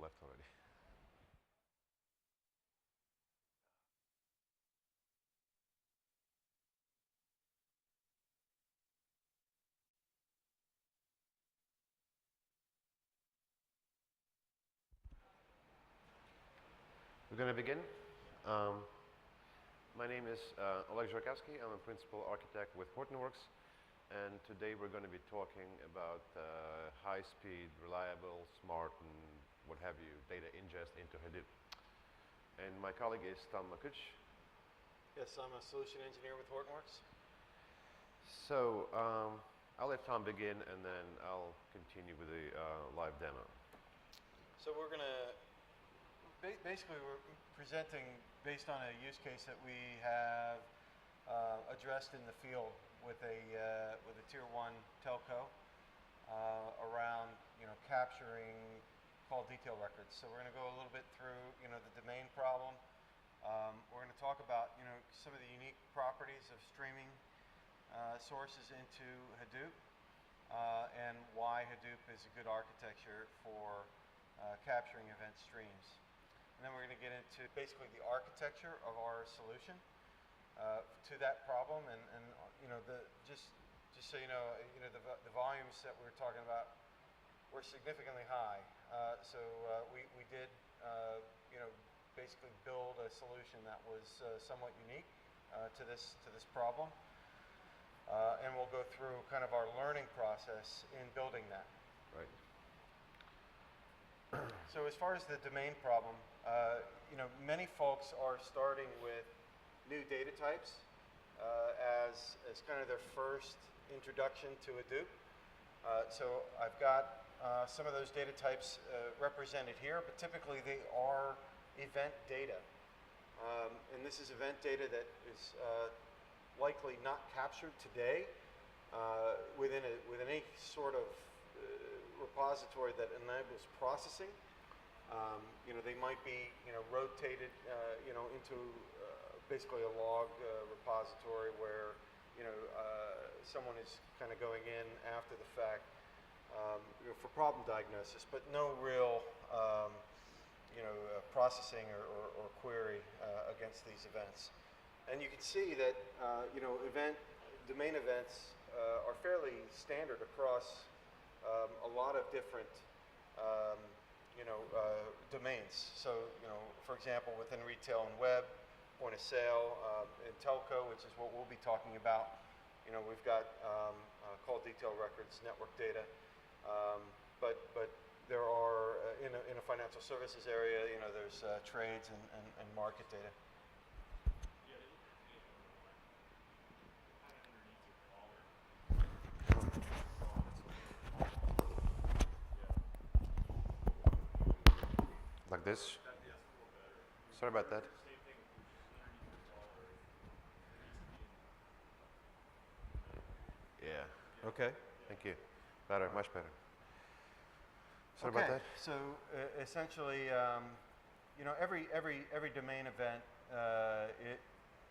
left already. We're going to begin. Um, my name is Oleg Zharkowski. I'm a principal architect with Hortonworks. And today we're going to be talking about high-speed, reliable, smart, and what have you, data ingest into Hadoop. And my colleague is Tom Makuch. Yes, I'm a solution engineer with Hortonworks. So I'll let Tom begin, and then I'll continue with the live demo. So we're going to, basically we're presenting based on a use case that we have addressed in the field with a tier 1 telco around capturing call detail records. So we're going to go a little bit through the domain problem. We're going to talk about some of the unique properties of streaming sources into Hadoop and why Hadoop is a good architecture for capturing event streams. And then we're going to get into basically the architecture of our solution to that problem, and just so you know, the volumes that we're talking about were significantly high. So we did basically build a solution that was somewhat unique to this problem, and we'll go through kind of our learning process in building that. Right. So as far as the domain problem, many folks are starting with new data types as kind of their first introduction to Hadoop. So I've got some of those data types represented here, but typically they are event data. And this is event data that is likely not captured today within any sort of repository that enables processing. They might be rotated into basically a log repository where someone is kind of going in after the fact for problem diagnosis, but no real processing or query against these events. And you can see that domain events are fairly standard across a lot of different domains. So for example, within retail and web, point of sale, and telco, which is what we'll be talking about, we've got call detail records, network data, but there are in a financial services area, there's trades and market data. Like this? Sorry about that. Yeah. Okay. Thank you. Better, much better. Sorry about that. So essentially, every domain event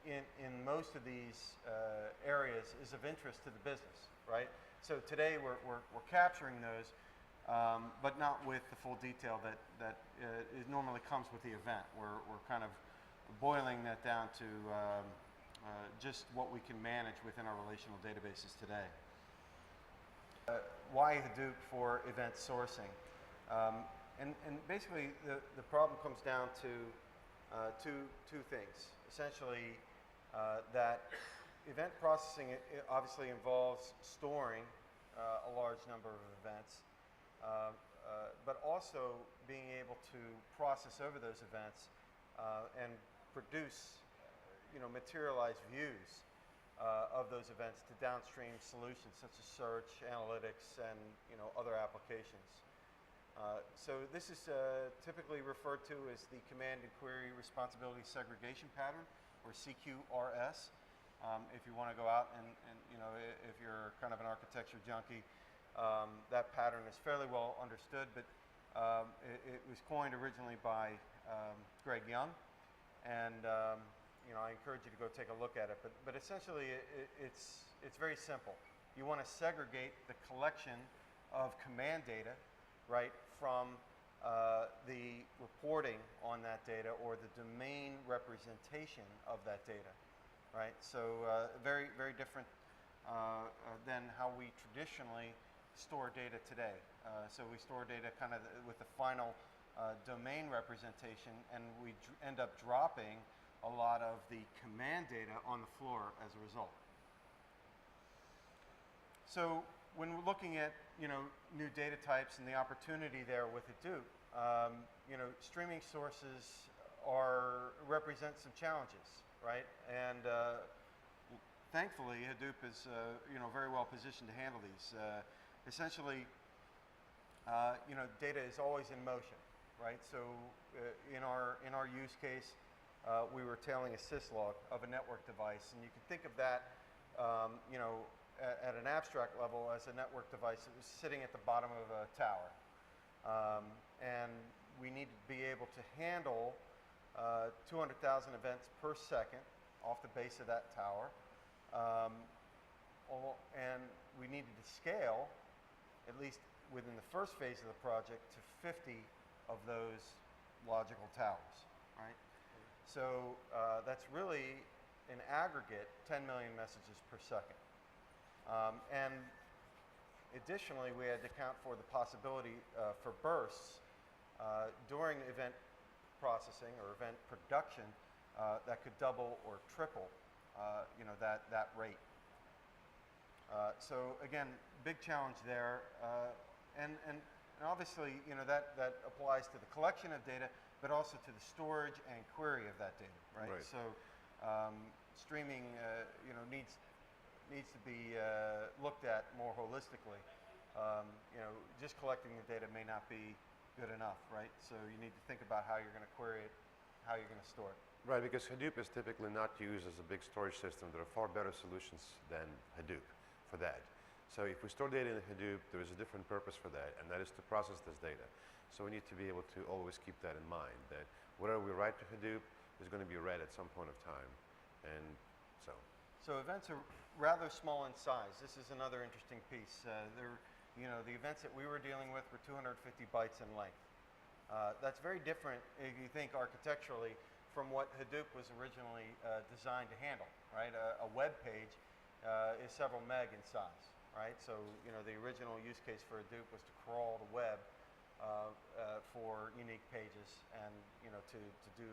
in most of these areas is of interest to the business, right? So today we're capturing those, but not with the full detail that normally comes with the event. We're kind of boiling that down to just what we can manage within our relational databases today. Why Hadoop for event sourcing? And basically the problem comes down to two things. Essentially, that event processing it obviously involves storing a large number of events, but also being able to process over those events and produce materialized views of those events to downstream solutions such as search, analytics, and other applications. So this is typically referred to as the Command and Query Responsibility Segregation Pattern, or CQRS. If you want to go out and if you're kind of an architecture junkie, that pattern is fairly well understood, but it was coined originally by Greg Young, and I encourage you to go take a look at it. But essentially, it's very simple. You want to segregate the collection of command data, right, from the reporting on that data or the domain representation of that data, right? So very, very different than how we traditionally store data today. So we store data kind of with the final domain representation, and we end up dropping a lot of the command data on the floor as a result. So when we're looking at new data types and the opportunity there with Hadoop, streaming sources represent some challenges, right? And thankfully, Hadoop is very well positioned to handle these. Essentially, data is always in motion, right? So in our use case, we were tailing a syslog of a network device, and you can think of that, at an abstract level as a network device that was sitting at the bottom of a tower, and we needed to be able to handle 200,000 events per second off the base of that tower, and we needed to scale, at least within the first phase of the project, to 50 of those logical towers, right? So that's really, in aggregate, 10 million messages per second. And additionally, we had to account for the possibility for bursts during event processing or event production that could double or triple that rate. So again, big challenge there, and obviously that applies to the collection of data, but also to the storage and query of that data, right? So streaming needs to be looked at more holistically. Just collecting the data may not be good enough, right? So you need to think about how you're going to query it, how you're going to store it. Right, because Hadoop is typically not used as a big storage system. There are far better solutions than Hadoop for that. So if we store data in Hadoop, there is a different purpose for that, and that is to process this data. So we need to be able to always keep that in mind, that whatever we write to Hadoop is going to be read at some point of time. And so events are rather small in size. This is another interesting piece. The events that we were dealing with were 250 bytes in length. That's very different, if you think architecturally, from what Hadoop was originally designed to handle, right? A web page is several meg in size, right? So the original use case for Hadoop was to crawl the web for unique pages and to do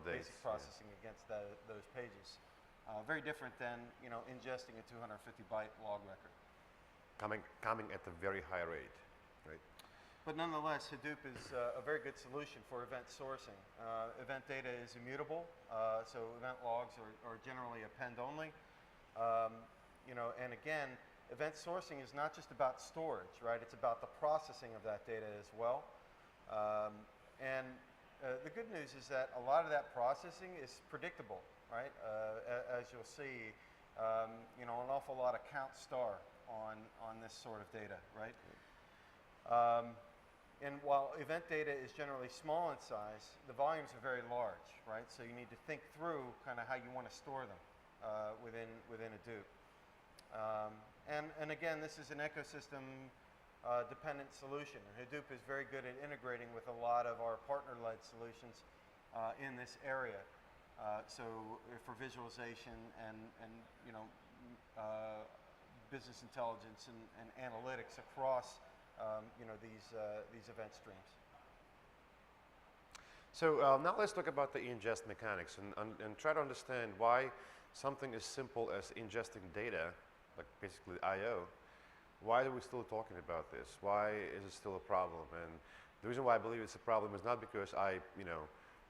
basic processing against those pages. Very different than ingesting a 250 byte log record. Coming at a very high rate, right? But nonetheless, Hadoop is a very good solution for event sourcing. Event data is immutable, so event logs are generally append only. And again, event sourcing is not just about storage, right? It's about the processing of that data as well. The good news is that a lot of that processing is predictable, right? As you'll see, an awful lot of count star on this sort of data, right? And while event data is generally small in size, the volumes are very large, right? So you need to think through kind of how you want to store them within Hadoop. And again, this is an ecosystem dependent solution. Hadoop is very good at integrating with a lot of our partner-led solutions in this area. So for visualization and business intelligence and analytics across these event streams. So now let's talk about the ingest mechanics and try to understand why something as simple as ingesting data, like basically I/O, why are we still talking about this? Why is it still a problem? And the reason why I believe it's a problem is not because I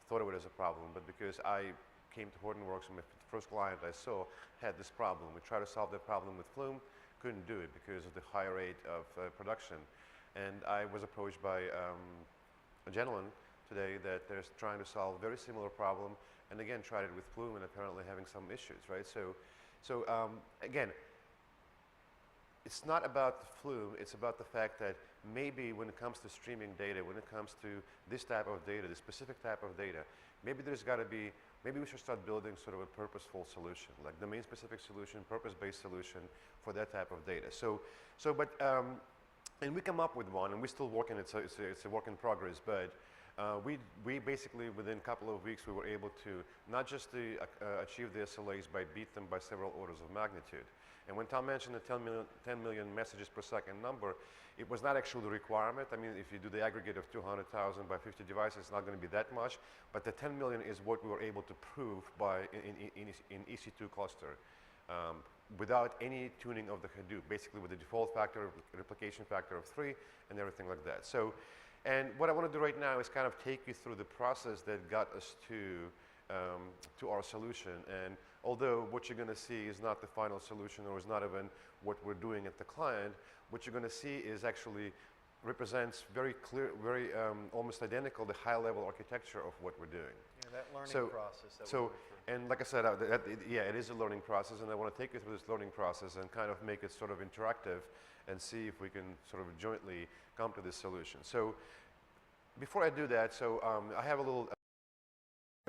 thought of it as a problem, but because I came to Hortonworks and my first client I saw had this problem. We tried to solve that problem with Flume, couldn't do it because of the high rate of production. And I was approached by a gentleman today that they're trying to solve a very similar problem, and again tried it with Flume and apparently having some issues, right? So again, it's not about the Flume, it's about the fact that maybe when it comes to streaming data, when it comes to this type of data, this specific type of data, maybe we should start building sort of a purposeful solution, like domain-specific solution, purpose-based solution for that type of data. But And we come up with one, and we're still working. It's a work in progress, but we basically, within a couple of weeks, we were able to not just to achieve the SLAs, but beat them by several orders of magnitude. And when Tom mentioned the 10 million messages per second number, it was not actually the requirement. I mean, if you do the aggregate of 200,000 by 50 devices, it's not going to be that much. But the 10 million is what we were able to prove by in EC2 cluster. Without any tuning of the Hadoop, basically with the default factor, replication factor of 3, and everything like that. So, and what I want to do right now is kind of take you through the process that got us to our solution. And although what you're going to see is not the final solution, or is not even what we're doing at the client, what you're going to see is actually represents very clear, very almost identical the high-level architecture of what we're doing. Yeah, that learning process. And like I said, yeah, it is a learning process, and I want to take you through this learning process and kind of make it sort of interactive and see if we can sort of jointly come to this solution. So before I do that, I have a little,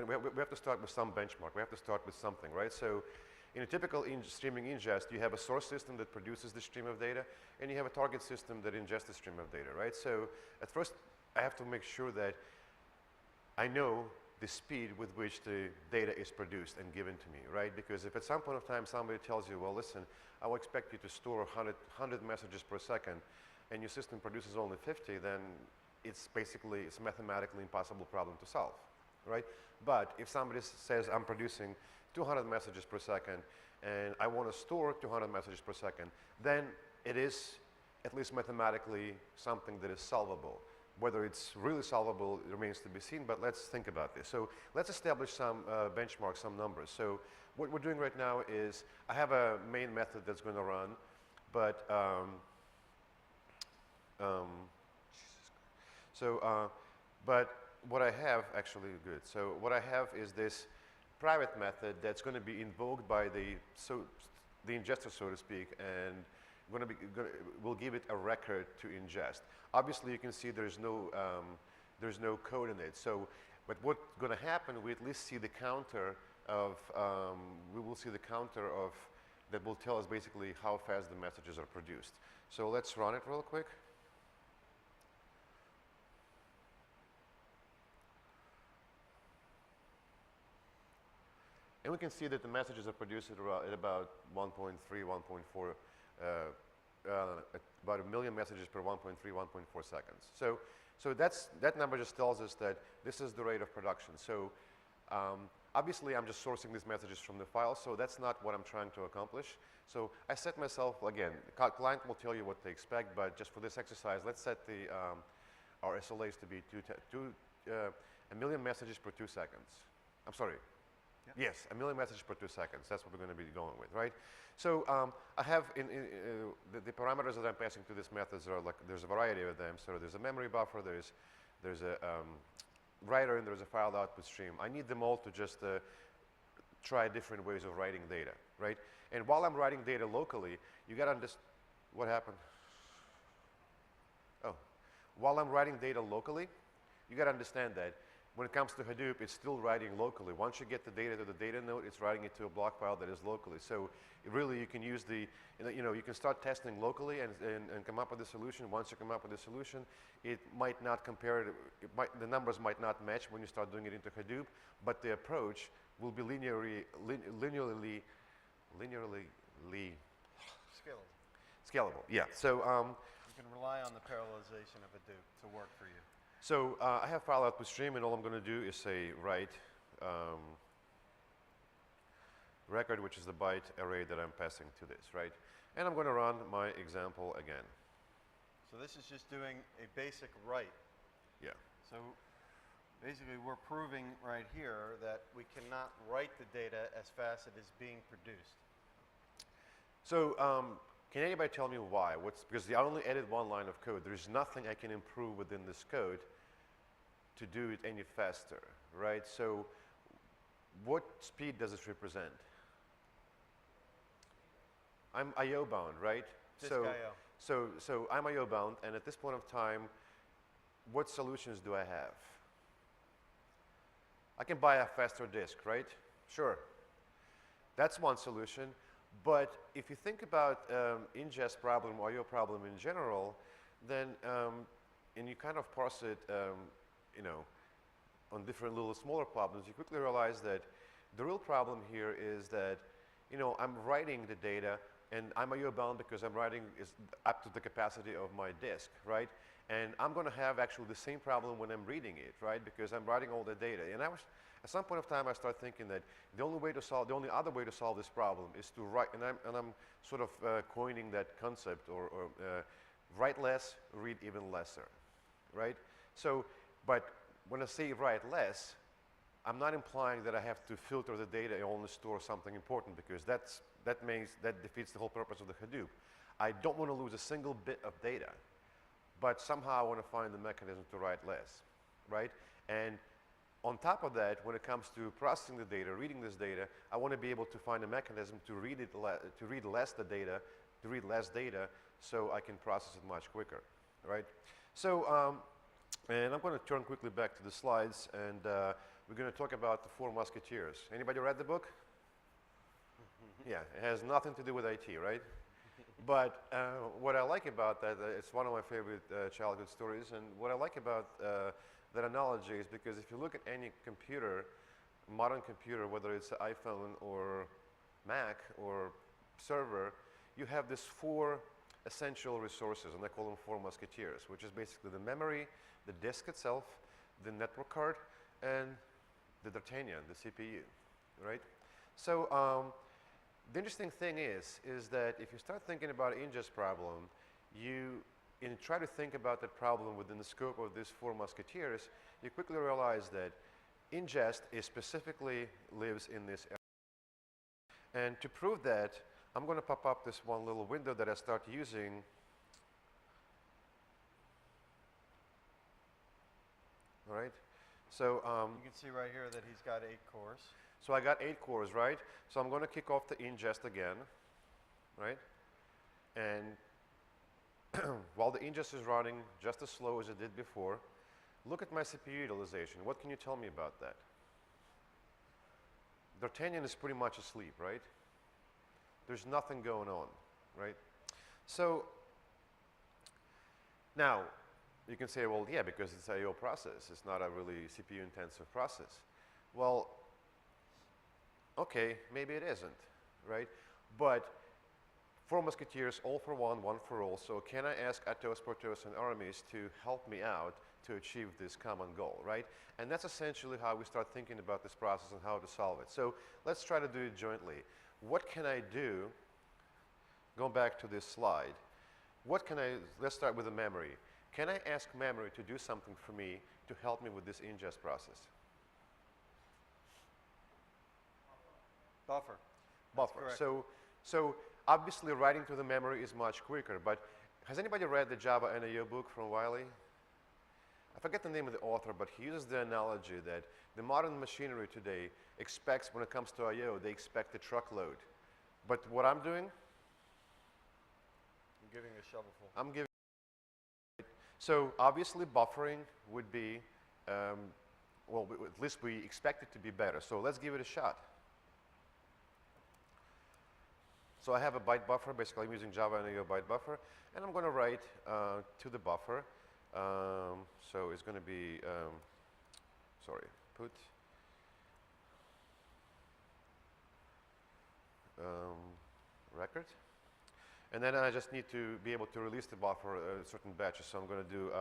we have to start with some benchmark. We have to start with something, right? So in a typical streaming ingest, you have a source system that produces the stream of data, and you have a target system that ingests the stream of data, right? So at first, I have to make sure that I know the speed with which the data is produced and given to me, right? Because if at some point of time somebody tells you, well, listen, I will expect you to store 100 messages per second, and your system produces only 50, then it's a mathematically impossible problem to solve, right? But if somebody says, I'm producing 200 messages per second, and I want to store 200 messages per second, then it is, at least mathematically, something that is solvable. Whether it's really solvable remains to be seen, but let's think about this. So let's establish some benchmarks, some numbers. So what we're doing right now is I have a main method that's going to run, but but what I have, actually good. So what I have is this private method that's going to be invoked by the ingester, so to speak, and we'll give it a record to ingest. Obviously, you can see there's no code in it. So, but what's going to happen? We at least see the counter of that will tell us basically how fast the messages are produced. So let's run it real quick. And we can see that the messages are produced at about 1.3, 1.4, about 1 million messages per 1.3, 1.4 seconds. So that number just tells us that this is the rate of production. So obviously, I'm just sourcing these messages from the file, so that's not what I'm trying to accomplish. So I set myself, again, the client will tell you what to expect, but just for this exercise, let's set our SLAs to be 1 million messages per 2 seconds. I'm sorry. Yes, 1 million messages per 2 seconds. That's what we're going to be going with, right? So I have the parameters that I'm passing to this methods are like, there's a variety of them. So there's a memory buffer, there's a writer, and there's a file output stream. I need them all to just try different ways of writing data, right? And while I'm writing data locally, you got to understand what happened. Oh, while I'm writing data locally, you got to understand that when it comes to Hadoop, it's still writing locally. Once you get the data to the data node, it's writing it to a block file that is locally. So really, you can use you can start testing locally and come up with a solution. Once you come up with a solution, it might not compare, the numbers might not match when you start doing it into Hadoop, but the approach will be linearly scalable. Yeah. So you can rely on the parallelization of Hadoop to work for you. So I have file output stream, and all I'm going to do is say write record, which is the byte array that I'm passing to this, right? And I'm going to run my example again. So this is just doing a basic write. Yeah. So basically, we're proving right here that we cannot write the data as fast as it is being produced. So can anybody tell me why? Because I only added one line of code. There's nothing I can improve within this code to do it any faster, right? So what speed does it represent? I'm I/O bound, right? Disk I/O. So I'm I/O bound, and at this point of time, what solutions do I have? I can buy a faster disk, right? Sure. That's one solution. But if you think about ingest problem or I/O problem in general, then and you kind of parse it, you know, on different little smaller problems, you quickly realize that the real problem here is that, you know, I'm writing the data and I'm IO bound because I'm writing is up to the capacity of my disk, right? And I'm going to have actually the same problem when I'm reading it, right? Because I'm writing all the data. And at some point of time, I start thinking that the only other way to solve this problem is to write, and I'm sort of coining that concept, or write less, read even lesser, right? So, but when I say write less, I'm not implying that I have to filter the data and only store something important, because that defeats the whole purpose of the Hadoop. I don't want to lose a single bit of data, but somehow I want to find the mechanism to write less, right? And on top of that, when it comes to processing the data, reading this data, I want to be able to find a mechanism to read less data, so I can process it much quicker, right? So, and I'm going to turn quickly back to the slides, and we're going to talk about the Four Musketeers. Anybody read the book? Yeah, it has nothing to do with IT, right? But what I like about that, it's one of my favorite childhood stories, and what I like about that analogy is because if you look at any computer, modern computer, whether it's an iPhone or Mac or server, you have these four essential resources, and I call them Four Musketeers, which is basically the memory, the disk itself, the network card, and the D'Artagnan, the CPU, right? So the interesting thing is that if you start thinking about ingest problem, and try to think about that problem within the scope of these Four Musketeers, you quickly realize that ingest specifically lives in this area. And to prove that, I'm going to pop up this one little window that I start using. All right. So you can see right here that he's got 8 cores. So I got 8 cores, right? So I'm going to kick off the ingest again, right? And while the ingest is running just as slow as it did before, look at my CPU utilization. What can you tell me about that? D'Artagnan is pretty much asleep, right? There's nothing going on, right? So now you can say, well, yeah, because it's I/O process. It's not a really CPU-intensive process. Well, okay, maybe it isn't, right? But Four Musketeers, all for one for all. So can I ask Athos, Porthos, and Aramis to help me out to achieve this common goal, right? And that's essentially how we start thinking about this process and how to solve it. So let's try to do it jointly. What can I do? Going back to this slide. Let's start with the memory. Can I ask memory to do something for me to help me with this ingest process? Buffer. Buffer. So obviously writing to the memory is much quicker, but has anybody read the Java NAO book from Wiley? I forget the name of the author, but he uses the analogy that the modern machinery today expects, when it comes to I/O, they expect a truckload. But what I'm doing? I'm giving a shovelful. I'm giving. So obviously buffering would be, well, at least we expect it to be better. So let's give it a shot. So I have a byte buffer. Basically, I'm using Java NAO byte buffer, and I'm going to write to the buffer. So it's going to be, put record. And then I just need to be able to release the buffer certain batches. So I'm going to do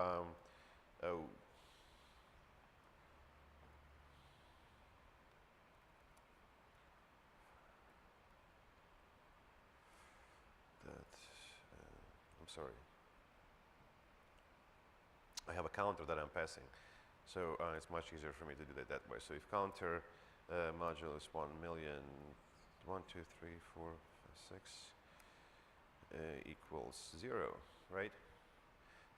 I'm sorry. I have a counter that I'm passing. So it's much easier for me to do that way. So if counter modulus 1,000,000, 1, 2, 3, 4, 5, 6 equals 0, right?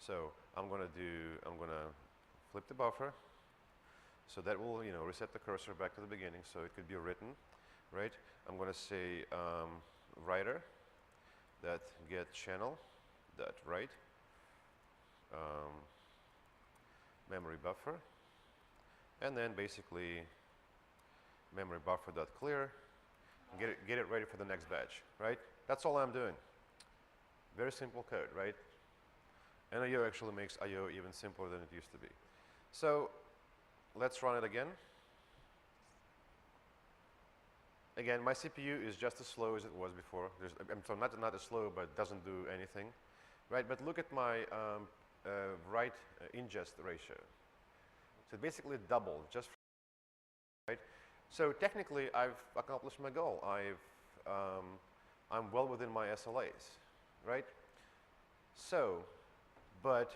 So I'm going to flip the buffer. So that will, reset the cursor back to the beginning. So it could be written, right? I'm going to say writer that get channel that write memory buffer, and then basically memory buffer dot clear. Get it ready for the next batch, right? That's all I'm doing. Very simple code, right? And I/O actually makes I/O even simpler than it used to be. So let's run it again. Again, my CPU is just as slow as it was before. So not as slow, but doesn't do anything, right? But look at my write ingest ratio. So it basically doubled just right. So technically, I've accomplished my goal. I'm well within my SLAs, right? So, but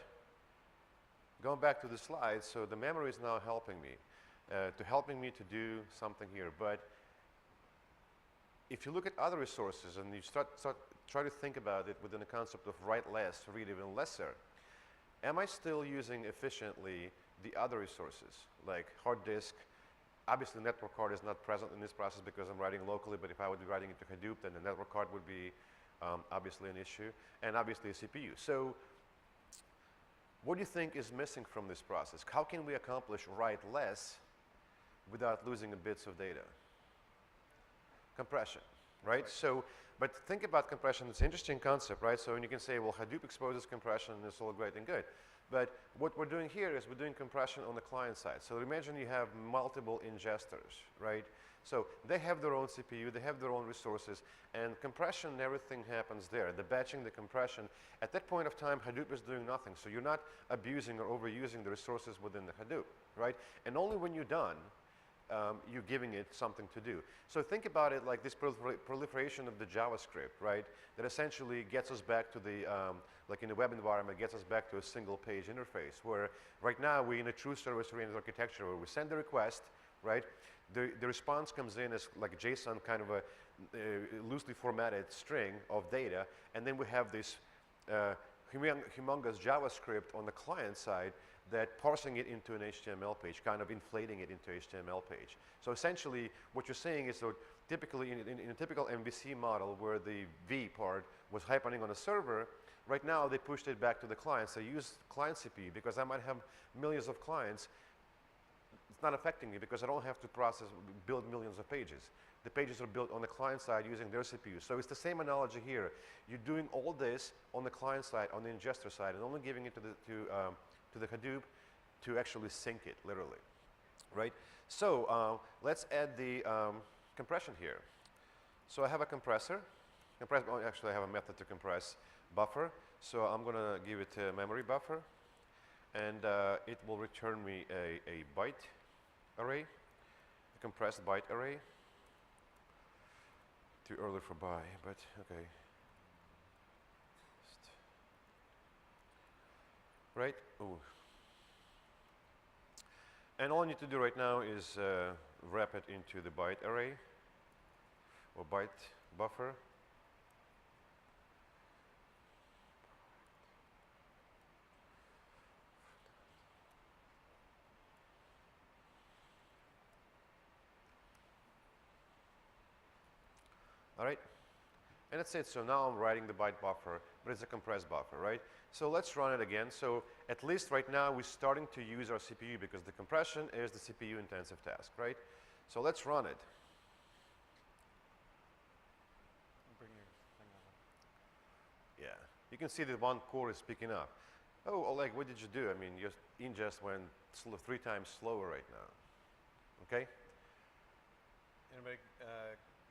going back to the slides, so the memory is now helping me to do something here. But if you look at other resources and you try to think about it within the concept of write less, read even lesser, am I still using efficiently the other resources like hard disk? Obviously, network card is not present in this process because I'm writing locally, but if I would be writing into Hadoop, then the network card would be obviously an issue, and obviously a CPU. So what do you think is missing from this process? How can we accomplish write less without losing the bits of data? Compression, right? So, but think about compression. It's an interesting concept, right? So, and you can say, well, Hadoop exposes compression, and it's all great and good. But what we're doing here is we're doing compression on the client side. So imagine you have multiple ingesters, right? So they have their own CPU, they have their own resources, and compression and everything happens there. The batching, the compression. At that point of time, Hadoop is doing nothing. So you're not abusing or overusing the resources within the Hadoop, right? And only when you're done, you're giving it something to do. So think about it like this proliferation of the JavaScript, right? That essentially gets us back to the, like in the web environment, gets us back to a single page interface where right now we're in a true service-oriented architecture where we send the request, right? The response comes in as like a JSON kind of a loosely formatted string of data, and then we have this humongous JavaScript on the client side that parsing it into an HTML page, kind of inflating it into HTML page. So essentially, what you're saying is that typically in a typical MVC model where the V part was happening on a server, right now they pushed it back to the client. So use client CPU because I might have millions of clients. It's not affecting me because I don't have to build millions of pages. The pages are built on the client side using their CPU. So it's the same analogy here. You're doing all this on the client side, on the ingester side, and only giving it to the Hadoop to actually sync it, literally, right? So let's add the compression here. So I have a compressor. Actually, I have a method to compress buffer. So I'm going to give it a memory buffer, and it will return me a byte array, a compressed byte array. Too early for buy, but okay. Right? Ooh. And all I need to do right now is wrap it into the byte array or byte buffer. All right? And that's it. So now I'm writing the byte buffer, but it's a compressed buffer, right? So let's run it again. So at least right now we're starting to use our CPU because the compression is the CPU intensive task, right? So let's run it. Bring your thing over. Yeah. You can see that one core is picking up. Oh, Oleg, what did you do? I mean, your ingest went 3 times slower right now. Okay? Anybody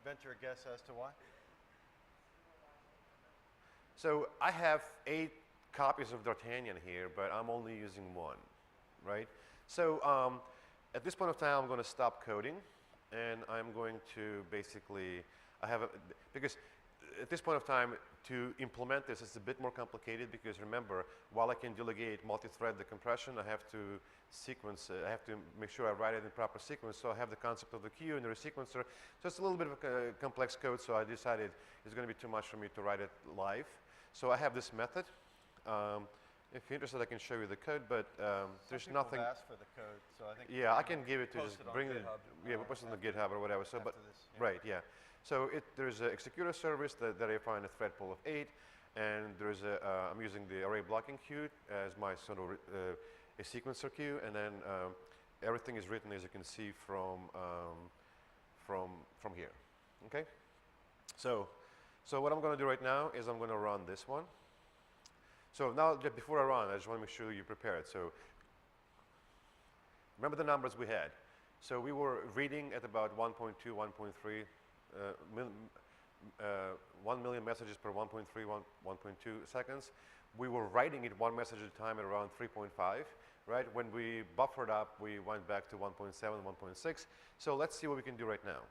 venture a guess as to why? So I have 8 copies of D'Artagnan here, but I'm only using 1, right? So at this point of time, I'm going to stop coding, and I'm going to basically, because at this point of time, to implement this, it's a bit more complicated because remember, while I can delegate multi-thread the compression, I have to sequence it. I have to make sure I write it in proper sequence, so I have the concept of the queue and the resequencer. So it's a little bit of a complex code, so I decided it's going to be too much for me to write it live. So I have this method. If you're interested, I can show you the code, but there's nothing. Some asked for the code, so I think. Yeah, I can give it to post just it on bring it. GitHub, Yeah, we'll post it on the GitHub or whatever. So, but this, yeah. right, yeah. So there's an executor service that I find a thread pool of 8, and there's I'm using the array blocking queue as my sort of a sequencer queue, and then everything is written as you can see from here. Okay. So what I'm going to do right now is I'm going to run this one. So now, before I run, I just want to make sure you're prepared. So remember the numbers we had. So we were reading at about 1.2, 1.3, 1 million messages per 1.3, 1.2 seconds. We were writing it one message at a time at around 3.5, right? When we buffered up, we went back to 1.7, 1.6. So let's see what we can do right now.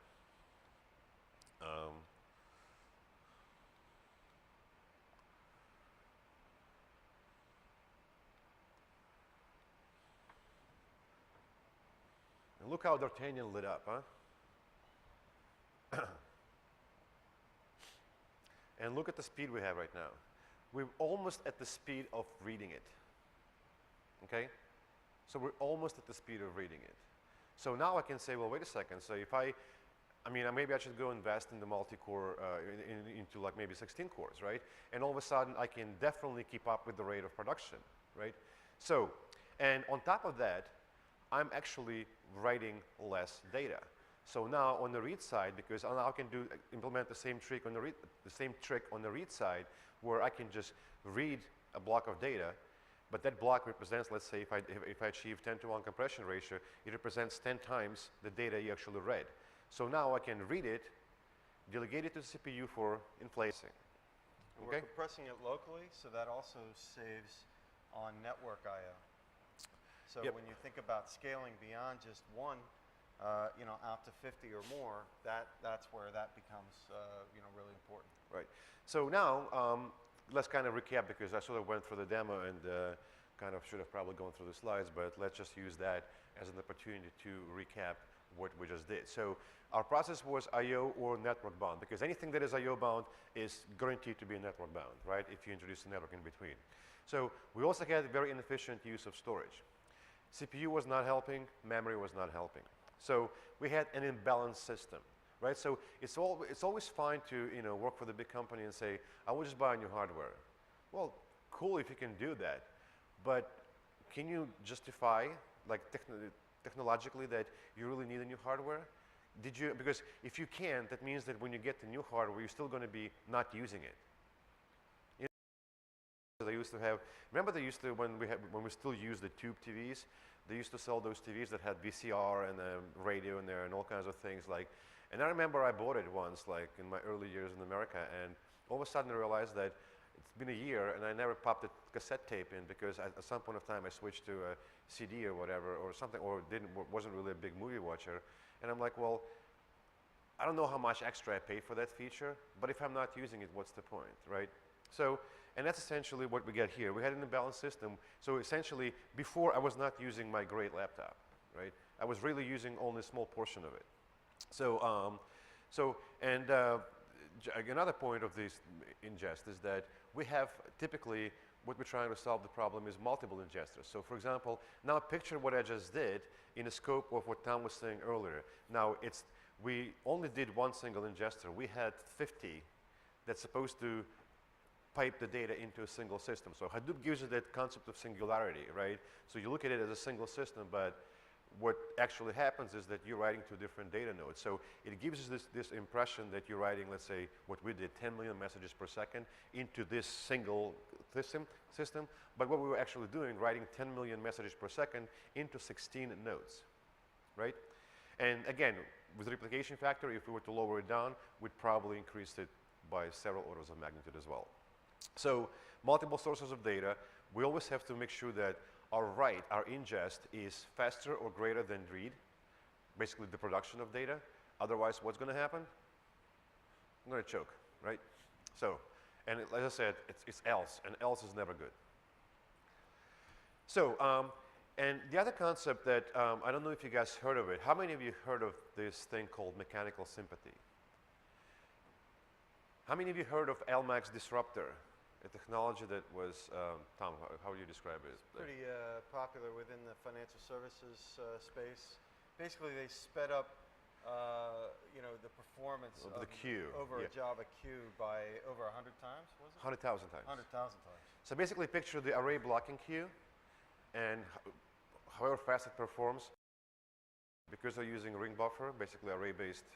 And look how D'Artagnan lit up, huh? And look at the speed we have right now. We're almost at the speed of reading it, okay? So we're almost at the speed of reading it. So now I can say, well, wait a second. So if I mean, maybe I should go invest in the multi-core, into like maybe 16 cores, right? And all of a sudden, I can definitely keep up with the rate of production, right? So, and on top of that, I'm actually writing less data. So now on the read side, because now I can implement the same trick on the read side, where I can just read a block of data, but that block represents, let's say, if I achieve 10:1 compression ratio, it represents 10 times the data you actually read. So now I can read it, delegate it to the CPU for inflating. Okay? We're compressing it locally, so that also saves on network I/O. So when you think about scaling beyond just one, out to 50 or more, that's where that becomes, really important. Right. So now let's kind of recap, because I sort of went through the demo and kind of should have probably gone through the slides, but let's just use that as an opportunity to recap what we just did. So our process was I/O or network bound, because anything that is I/O bound is guaranteed to be network bound, right, if you introduce a network in between. So we also had very inefficient use of storage. CPU was not helping, memory was not helping. So we had an imbalanced system, right? So it's always fine to work for the big company and say, I will just buy new hardware. Well, cool if you can do that, but can you justify, like technologically, that you really need a new hardware? Because if you can't, that means that when you get the new hardware, you're still going to be not using it. They used to have, remember they used to, when we still used the tube TVs, they used to sell those TVs that had VCR and a radio in there and all kinds of things and I remember I bought it once, like in my early years in America, and all of a sudden I realized that it's been a year and I never popped the cassette tape in, because at some point of time I switched to a CD or whatever or something, or wasn't really a big movie watcher, and I'm like, well, I don't know how much extra I pay for that feature, but if I'm not using it, what's the point, right? So, and that's essentially what we get here. We had an imbalanced system. So essentially, before I was not using my great laptop, right? I was really using only a small portion of it. So, another point of this ingest is that we have typically, what we're trying to solve the problem is multiple ingesters. So for example, now picture what I just did in the scope of what Tom was saying earlier. Now we only did one single ingester. We had 50 that's supposed to pipe the data into a single system. So Hadoop gives you that concept of singularity, right? So you look at it as a single system, but what actually happens is that you're writing to different data nodes. So it gives us this impression that you're writing, let's say, what we did, 10 million messages per second into this single system. But what we were actually doing, writing 10 million messages per second into 16 nodes, right? And again, with replication factor, if we were to lower it down, we'd probably increase it by several orders of magnitude as well. So multiple sources of data. We always have to make sure that our write, our ingest, is faster or greater than read, basically the production of data. Otherwise, what's going to happen? I'm going to choke, right? So, and as I said, it's else, and else is never good. So, and the other concept that, I don't know if you guys heard of it. How many of you heard of this thing called mechanical sympathy? How many of you heard of LMAX disruptor? A technology that was, Tom, how would you describe it? Pretty popular within the financial services space. Basically, they sped up, the performance of the queue over a Java queue by over 100 times. Was it? 100,000 times. 100,000 times. So basically, picture the array blocking queue, and however fast it performs, because they're using ring buffer, basically array-based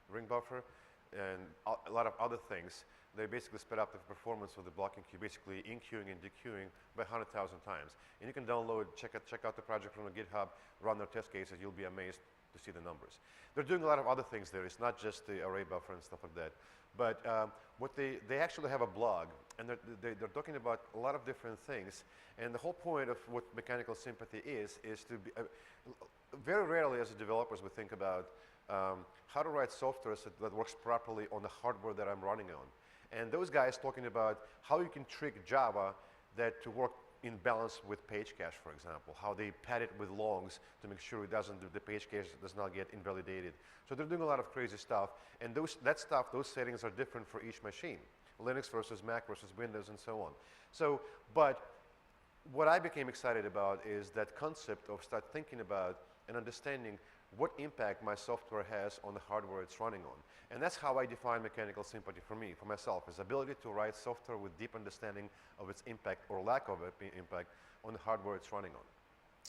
ring buffer, and a lot of other things, they basically sped up the performance of the blocking queue, basically in-queuing and de-queuing by 100,000 times. And you can download, check out the project from the GitHub, run their test cases. You'll be amazed to see the numbers. They're doing a lot of other things there. It's not just the array buffer and stuff like that. But what they actually have a blog, and they're talking about a lot of different things. And the whole point of what mechanical sympathy is to be, very rarely as developers we think about how to write software that works properly on the hardware that I'm running on. And those guys talking about how you can trick Java that to work in balance with page cache, for example, how they pad it with longs to make sure the page cache does not get invalidated. So they're doing a lot of crazy stuff, and those settings are different for each machine, Linux versus Mac versus Windows and so on. So, but what I became excited about is that concept of start thinking about and understanding what impact my software has on the hardware it's running on. And that's how I define mechanical sympathy for me, for myself, is ability to write software with deep understanding of its impact or lack of impact on the hardware it's running on.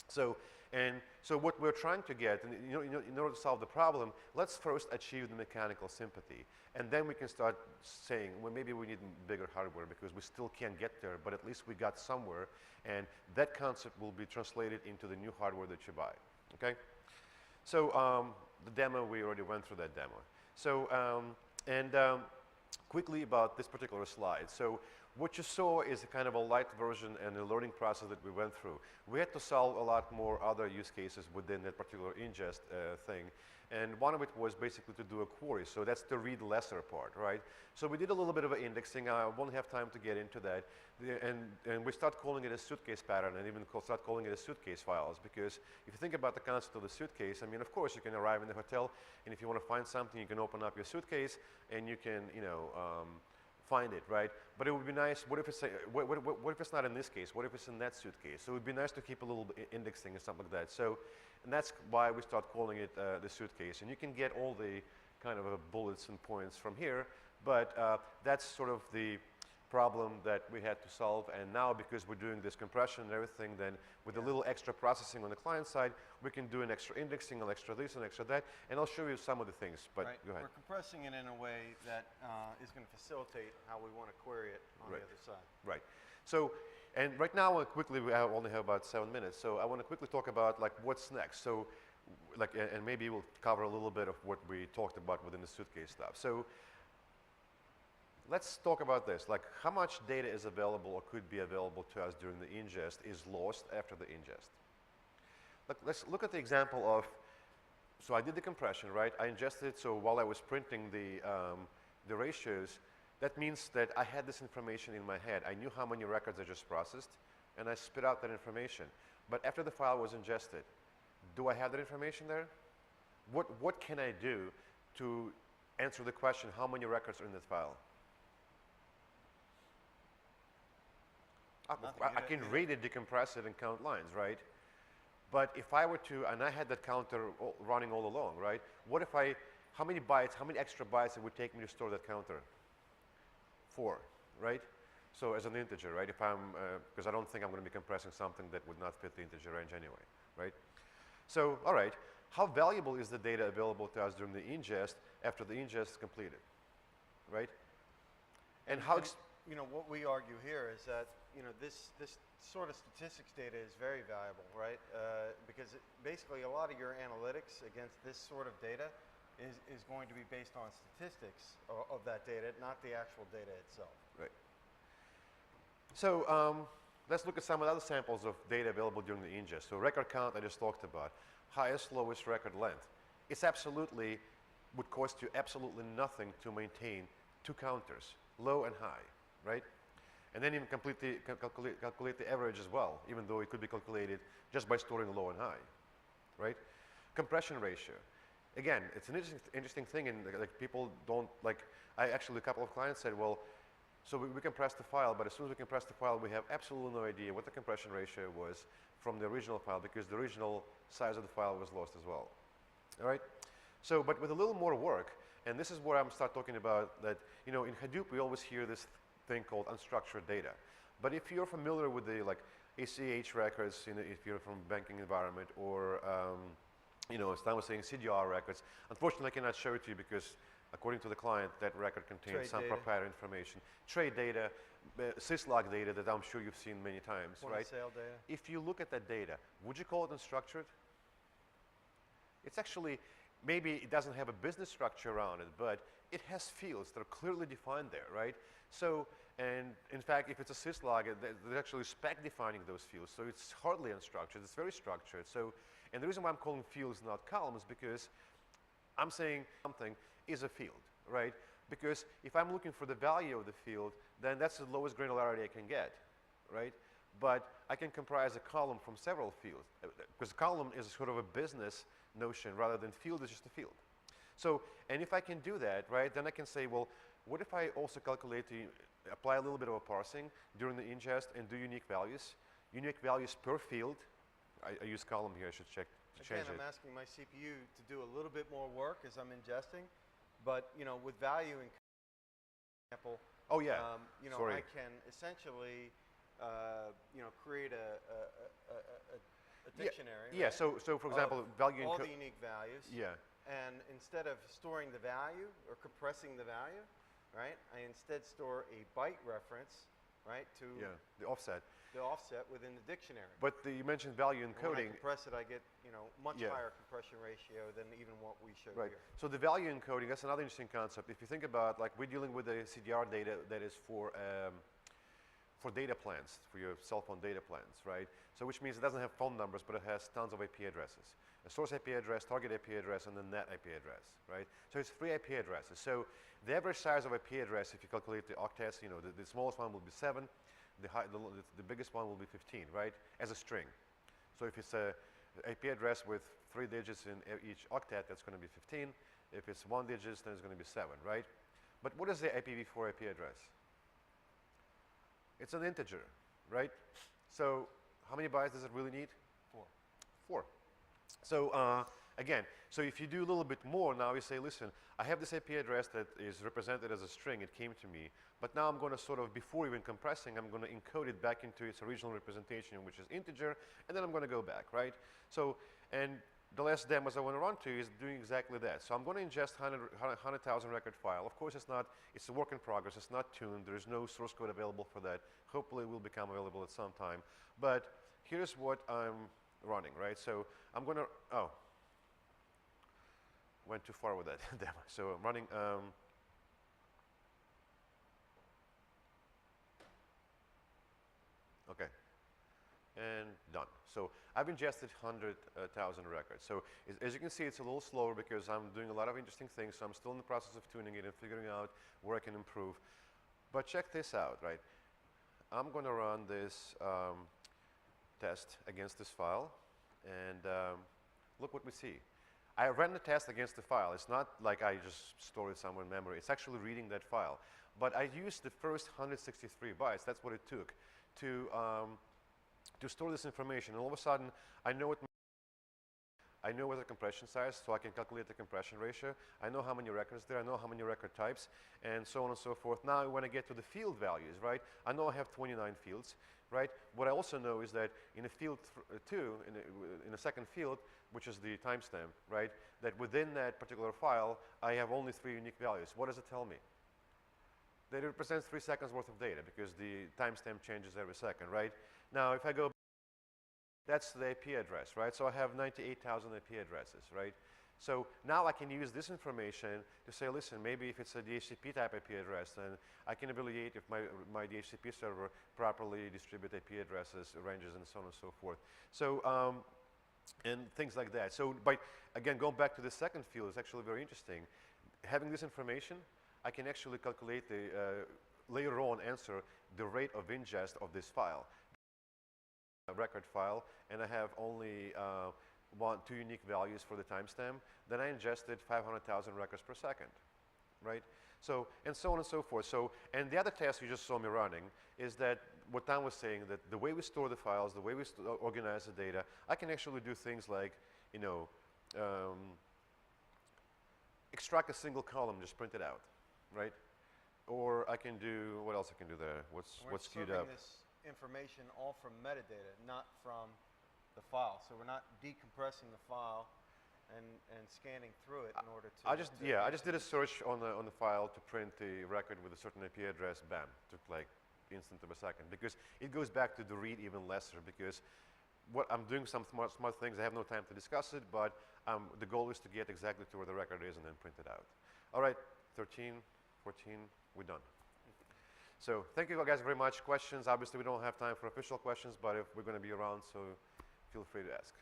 So what we're trying to get, and in order to solve the problem, let's first achieve the mechanical sympathy. And then we can start saying, well, maybe we need bigger hardware because we still can't get there, but at least we got somewhere. And that concept will be translated into the new hardware that you buy, okay? So the demo, we already went through that demo. So, quickly about this particular slide. So what you saw is a kind of a light version and a learning process that we went through. We had to solve a lot more other use cases within that particular ingest thing. And one of it was basically to do a query. So that's the read lesser part, right? So we did a little bit of indexing. I won't have time to get into that. And we start calling it a suitcase pattern and even start calling it a suitcase files, because if you think about the concept of the suitcase, I mean, of course, you can arrive in the hotel, and if you want to find something, you can open up your suitcase and you can, find it, right? But it would be nice, what if it's not in this case? What if it's in that suitcase? So it would be nice to keep a little bit indexing and something like that. So, and that's why we start calling it the suitcase. And you can get all the kind of bullets and points from here, but that's sort of the problem that we had to solve. And now, because we're doing this compression and everything, then with a little extra processing on the client side, we can do an extra indexing, an extra this, an extra that, and I'll show you some of the things, but right. Go ahead. We're compressing it in a way that is going to facilitate how we want to query it on Right. the other side. Right. So, and right now, quickly, we only have about 7 minutes, so I want to quickly talk about like what's next. So, like, and maybe we'll cover a little bit of what we talked about within the suitcase stuff. So, let's talk about this. Like, how much data is available or could be available to us during the ingest is lost after the ingest. Let's look at the example of, so I did the compression, right? I ingested, so while I was printing the ratios, that means that I had this information in my head. I knew how many records I just processed, and I spit out that information. But after the file was ingested, do I have that information there? What can I do to answer the question, how many records are in this file? I can read it, decompress it, and count lines, right? But if I were to, and I had that counter running all along, right? What if how many bytes, how many extra bytes it would take me to store that counter? 4, right? So as an integer, right? If I'm, because I don't think I'm going to be compressing something that would not fit the integer range anyway, right? So, all right, how valuable is the data available to us during the ingest after the ingest is completed, right? And how, what we argue here is that, this sort of statistics data is very valuable, right? Because basically a lot of your analytics against this sort of data is going to be based on statistics of that data, not the actual data itself. Right. So let's look at some of the other samples of data available during the ingest. So record count I just talked about. Highest, lowest record length. It's absolutely, would cost you absolutely nothing to maintain 2 counters, low and high, right? And then even calculate the average as well, even though it could be calculated just by storing low and high, right? Compression ratio. Again, it's an interesting thing, and like people don't, like, a couple of clients said, well, so we compress the file, but as soon as we compress the file, we have absolutely no idea what the compression ratio was from the original file, because the original size of the file was lost as well, all right? So, but with a little more work, and this is where I'm start talking about that, in Hadoop, we always hear this thing called unstructured data. But if you're familiar with the ACH records, if you're from banking environment, or as Tom was saying, CDR records, unfortunately I cannot show it to you because According to the client, that record contains Trade some data. proprietary information. Trade data, syslog data that I'm sure you've seen many times, Point right? of sale data. If you look at that data, would you call it unstructured? It's actually, maybe it doesn't have a business structure around it, but it has fields that are clearly defined there, right? So, and in fact, if it's a syslog, there's actually spec defining those fields, so it's hardly unstructured, it's very structured. So, and the reason why I'm calling fields not columns is because I'm saying something is a field, right? Because if I'm looking for the value of the field, then that's the lowest granularity I can get, right? But I can comprise a column from several fields, because a column is sort of a business notion rather than field is just a field. So, and if I can do that, right, then I can say, well, what if I also calculate apply a little bit of a parsing during the ingest and do unique values per field. I use column here, I should check to change it. Again, I'm asking my CPU to do a little bit more work as I'm ingesting, but you know, with value in example, oh yeah, you know, sorry. I can essentially, you know, create a dictionary. Yeah. Right? So for example, value all the unique values. Yeah. And instead of storing the value or compressing the value, right, I instead store a byte reference, right, to the offset. The offset within the dictionary. But you mentioned value encoding. When I compress it, I get, you know, much higher compression ratio than even what we showed here. So the value encoding, that's another interesting concept. If you think about, like, we're dealing with the CDR data that is for data plans, for your cell phone data plans, right? So which means it doesn't have phone numbers, but it has tons of IP addresses. A source IP address, target IP address, and the net IP address, right? So it's 3 IP addresses. So the average size of IP address, if you calculate the octets, you know, the smallest one will be 7, the biggest one will be 15, right, as a string. So if it's a IP address with 3 digits in each octet, that's going to be 15. If it's 1 digit, then it's going to be 7, right? But what is the IPv4 IP address? It's an integer, right? So how many bytes does it really need? 4. 4. So again, so if you do a little bit more, now you say, listen, I have this IP address that is represented as a string, it came to me, but now I'm going to sort of, before even compressing, I'm going to encode it back into its original representation, which is integer, and then I'm going to go back, right? So, and the last demos I want to run to is doing exactly that. So I'm going to ingest 100,000 record file. Of course, it's a work in progress, it's not tuned, there's no source code available for that. Hopefully it will become available at some time. But here's what I'm running, right? So I'm going to, went too far with that demo. So I'm running, okay, and done. So I've ingested 100,000 records. So as you can see, it's a little slower because I'm doing a lot of interesting things, so I'm still in the process of tuning it and figuring out where I can improve. But check this out, right? I'm going to run this test against this file, and look what we see. I ran the test against the file. It's not like I just stored it somewhere in memory. It's actually reading that file. But I used the first 163 bytes. That's what it took to store this information. And all of a sudden, I know what the compression size, so I can calculate the compression ratio. I know how many records there. I know how many record types, and so on and so forth. Now, when I get to the field values, right, I know I have 29 fields, right? What I also know is that in a field 2, in a second field, which is the timestamp, right, that within that particular file, I have only 3 unique values. What does it tell me? That it represents 3 seconds worth of data because the timestamp changes every second, right? Now, if I go, that's the IP address, right? So I have 98,000 IP addresses, right? So now I can use this information to say, listen, maybe if it's a DHCP type IP address, then I can evaluate if my DHCP server properly distribute IP addresses, ranges, and so on and so forth. So, and things like that. So again, going back to the second field is actually very interesting. Having this information, I can actually calculate later on answer the rate of ingest of this file. A record file, and I have only 2 unique values for the timestamp, then I ingested 500,000 records per second, right? So, and so on and so forth. So, and the other test you just saw me running is that what Tom was saying, that the way we store the files, the way we organize the data, I can actually do things like, you know, extract a single column, just print it out, right? Or I can do, what else I can do there? What's queued up? This information all from metadata, not from the file. So we're not decompressing the file and scanning through it in order to. I just did a search on the file to print the record with a certain IP address. Bam, took like instant of a second, because it goes back to the read even lesser, because what I'm doing some smart things. I have no time to discuss it, but the goal is to get exactly to where the record is and then print it out. All right, 13, 14, we're done. So thank you guys very much. Questions? Obviously, we don't have time for official questions, but if we're going to be around, so feel free to ask.